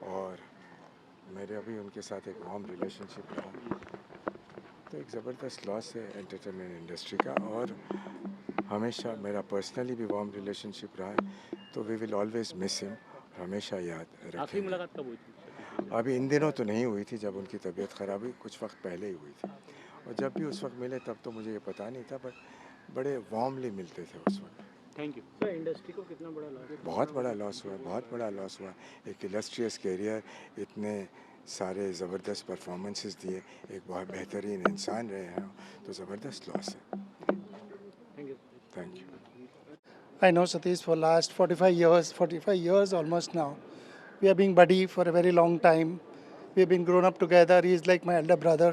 और मेरे अभी उनके साथ एक वार्म रिलेशनशिप रहा। तो एक ज़बरदस्त लॉस है एंटरटेनमेंट इंडस्ट्री का, और हमेशा मेरा पर्सनली भी वार्म रिलेशनशिप रहा है। तो we will always miss him, हमेशा याद आखिरी रखेंगे। मुलाकात कब हुई थी सतीश जी से? अभी इन दिनों तो नहीं हुई थी, जब उनकी तबीयत ख़राब हुई कुछ वक्त पहले ही हुई थी। और जब भी उस वक्त मिले तब तो मुझे ये पता नहीं था, बट बड़े वार्मली मिलते थे उस वक्त। Thank you sir. इंडस्ट्री को कितना बड़ा लॉस है? बहुत बड़ा लॉस हुआ, बहुत बड़ा लॉस हुआ। एक इलस्ट्रियस कैरियर, इतने सारे ज़बरदस्त परफॉर्मेंसेस दिए, एक बहुत बेहतरीन इंसान रहे हैं, तो ज़बरदस्त लॉस है। Thank you. Thank you. I know Satish for last 45 years almost now. We have been buddy for a very long time. We have been grown up together. He is like my elder brother.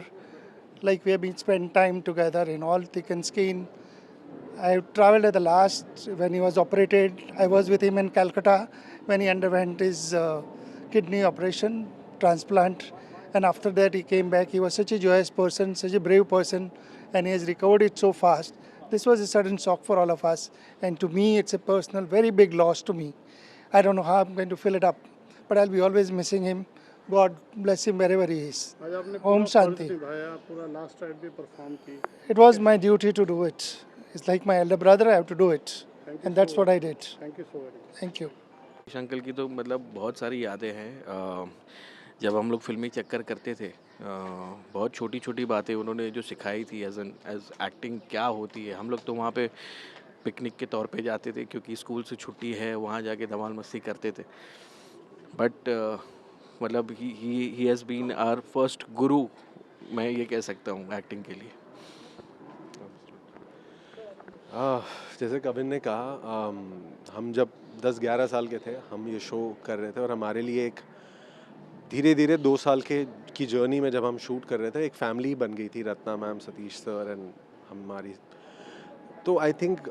Like we have been spent time together in all thick and skin. I traveled at the last when he was operated. I was with him in Calcutta when he underwent his kidney operation, transplant. And after that, he came back. He was such a joyous person, such a brave person, and he has recovered it so fast. This was a sudden shock for all of us. And to me, it's a personal, very big loss to me. I don't know how I'm going to fill it up, but I'll be always missing him. God bless him wherever he is. आज आपने Om पूरा फर्ज Shanti. निभाया, पूरा last ride भी perform की। It was my duty to do it. It's like my elder brother, I have to do it. Thank you And that's so what I did. Thank you so very much. Thank you. Uncle की तो मतलब बहुत सारी यादें हैं। जब हम लोग फिल्मी चक्कर करते थे, बहुत छोटी छोटी बातें उन्होंने जो सिखाई थी एज एक्टिंग क्या होती है। हम लोग तो वहाँ पे पिकनिक के तौर पे जाते थे, क्योंकि स्कूल से छुट्टी है, वहाँ जाके धमाल मस्ती करते थे। बट मतलब he has been our first guru, मैं ये कह सकता हूँ एक्टिंग के लिए। जैसे कविन ने कहा, हम जब 10-11 साल के थे, हम ये शो कर रहे थे, और हमारे लिए एक धीरे धीरे 2 साल की जर्नी में जब हम शूट कर रहे थे, एक फैमिली बन गई थी, Ratna ma'am, Satish sir and हमारी। तो आई थिंक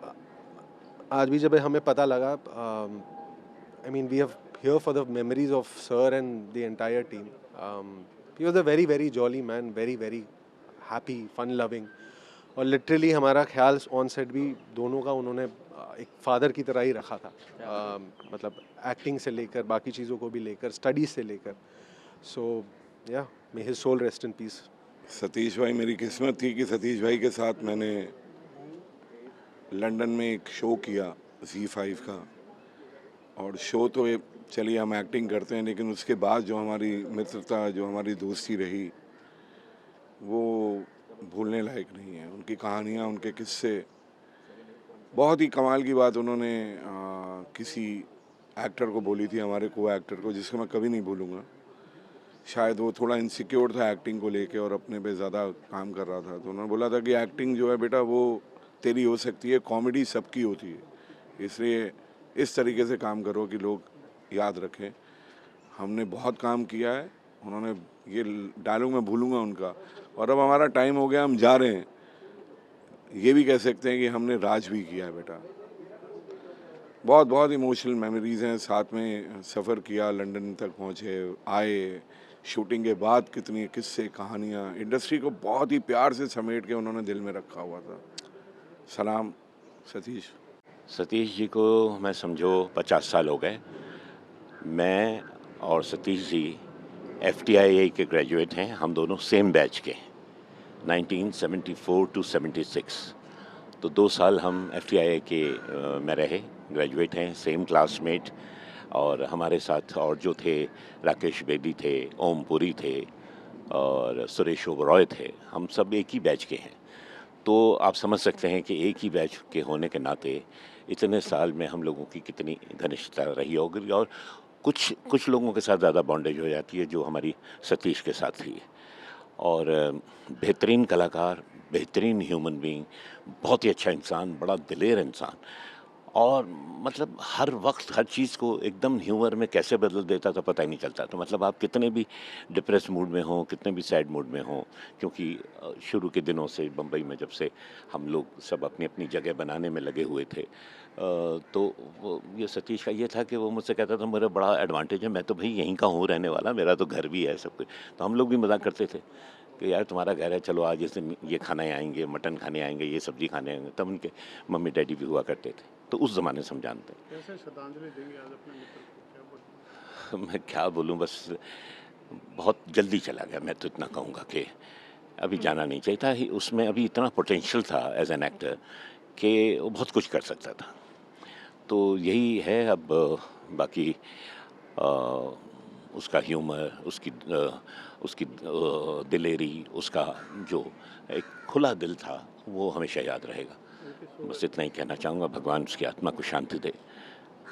आज भी जब हमें पता लगा, I mean we have here for the memories of sir and the entire team. He was a very very jolly man, very very happy, fun loving, और literally हमारा ख्याल ऑन सेट भी दोनों का उन्होंने एक फादर की तरह ही रखा था। मतलब एक्टिंग से लेकर बाकी चीज़ों को भी लेकर, स्टडीज से लेकर। So yeah may his soul rest in peace. Satish भाई, मेरी किस्मत थी कि सतीश भाई के साथ मैंने लंदन में एक शो किया Z5 का। और शो तो चलिए हम एक्टिंग करते हैं, लेकिन उसके बाद जो हमारी मित्रता, जो हमारी दोस्ती रही, वो भूलने लायक नहीं है। उनकी कहानियाँ, उनके किस्से, बहुत ही कमाल की बात उन्होंने किसी एक्टर को बोली थी, हमारे को एक्टर को, जिसको मैं कभी नहीं भूलूँगा। शायद वो थोड़ा इनसिक्योर था एक्टिंग को लेके और अपने पे ज़्यादा काम कर रहा था, तो उन्होंने बोला था कि एक्टिंग जो है बेटा वो तेरी हो सकती है, कॉमेडी सबकी होती है, इसलिए इस तरीके से काम करो कि लोग याद रखें। हमने बहुत काम किया है, उन्होंने ये डायलॉग मैं भूलूंगा उनका। और अब हमारा टाइम हो गया, हम जा रहे हैं, ये भी कह सकते हैं कि हमने राज भी किया है बेटा। बहुत बहुत इमोशनल मेमोरीज़ हैं, साथ में सफ़र किया, लंदन तक पहुँचे, आए, शूटिंग के बाद कितनी किस्से, कहानियाँ, इंडस्ट्री को बहुत ही प्यार से समेट के उन्होंने दिल में रखा हुआ था। सलाम सतीश। सतीश जी को मैं समझो 50 साल हो गए। मैं और सतीश जी FTIA के ग्रेजुएट हैं, हम दोनों सेम बैच के, 1974 to 76। तो 2 साल हम FTIA के में रहे, ग्रेजुएट हैं, सेम क्लासमेट। और हमारे साथ और जो थे, राकेश बेदी थे, ओम पुरी थे और सुरेश ओबरॉय थे, हम सब एक ही बैच के हैं। तो आप समझ सकते हैं कि एक ही बैच के होने के नाते इतने साल में हम लोगों की कितनी घनिष्ठता रही होगी। और कुछ लोगों के साथ ज़्यादा बॉन्डेज हो जाती है, जो हमारी सतीश के साथ थी। और बेहतरीन कलाकार, बेहतरीन ह्यूमन बीइंग, बहुत ही अच्छा इंसान, बड़ा दिलेर इंसान, और मतलब हर वक्त हर चीज़ को एकदम ह्यूमर में कैसे बदल देता था पता ही नहीं चलता। तो मतलब आप कितने भी डिप्रेस मूड में हों, कितने भी सैड मूड में हों, क्योंकि शुरू के दिनों से बम्बई में जब से हम लोग सब अपनी अपनी जगह बनाने में लगे हुए थे, तो वो ये सतीश का ये था कि वो मुझसे कहता था मेरा बड़ा एडवांटेज है, मैं तो भाई यहीं का हूँ रहने वाला, मेरा तो घर भी है, सब कुछ। तो हम लोग भी मजाक करते थे कि यार तुम्हारा घर है, चलो आज इस दिन ये खाने आएंगे, मटन खाने आएंगे, ये सब्जी खाने आएंगे। तब उनके मम्मी डैडी भी हुआ करते थे, तो उस ज़माने से हम जानते हैं। कैसे श्रद्धांजलि देंगे आज अपने मित्र को, क्या बोलेंगे? मैं क्या बोलूं, बस बहुत जल्दी चला गया। मैं तो इतना कहूँगा कि अभी जाना नहीं चाहिए था। उसमें अभी इतना पोटेंशियल था एज एन एक्टर कि वो बहुत कुछ कर सकता था। तो यही है अब बाकी उसका ह्यूमर, उसकी दिलेरी, उसका जो एक खुला दिल था वो हमेशा याद रहेगा। बस इतना ही कहना चाहूँगा, भगवान उसकी आत्मा को शांति दे।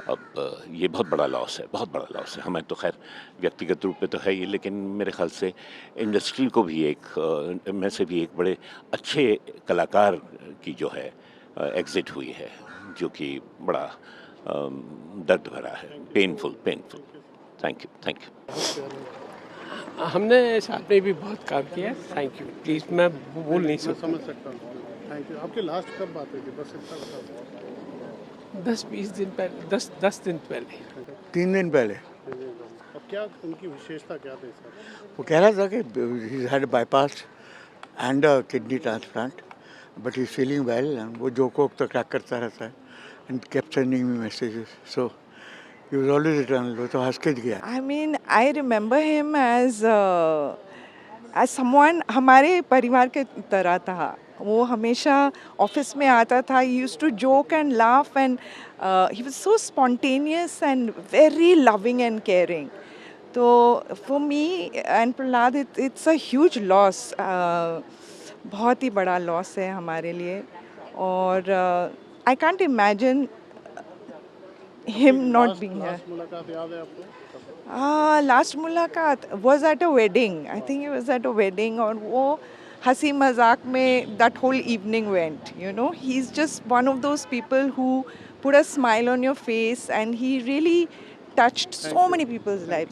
अब ये बहुत बड़ा लॉस है, बहुत बड़ा लॉस है। हमें तो खैर व्यक्तिगत रूप पे तो है ही, लेकिन मेरे ख्याल से इंडस्ट्री को भी एक में से भी एक बड़े अच्छे कलाकार की जो है एग्ज़िट हुई है, जो कि बड़ा दर्द भरा है, पेनफुल। Thank you. हमने साथ में भी बहुत काम किया। Thank you. प्लीज़ मैं बोल नहीं मैं सकता। समझ सकता हूँ। Thank you. आपकी लास्ट कब बात हुई थी? बस इतना बता 10-20 दिन पहले, 10 दिन पहले। 3 दिन पहले अब क्या उनकी विशेषता क्या थी सर? वो कह रहा था कि he had bypass and kidney transplant but he is feeling well, and वो जोक तो क्रैक करता रहता है and kept sending me messages, so he was always eternal. वो तो हंस के गया। I mean, I remember him as someone हमारे परिवार के तरह था। वो हमेशा ऑफिस में आता था। He used to joke and laugh and he was so spontaneous and very loving and caring. तो for me and Prahlad, it's a huge loss. बहुत ही बड़ा लॉस है हमारे लिए, और I can't imagine him not being here. Last मुलाकात याद है आपको? लास्ट मुलाकात was at a wedding. I think it was at a wedding, और वो हंसी मजाक में that whole evening went. You know, he's just one of those people who put a smile on your face, and he really touched so many people's lives.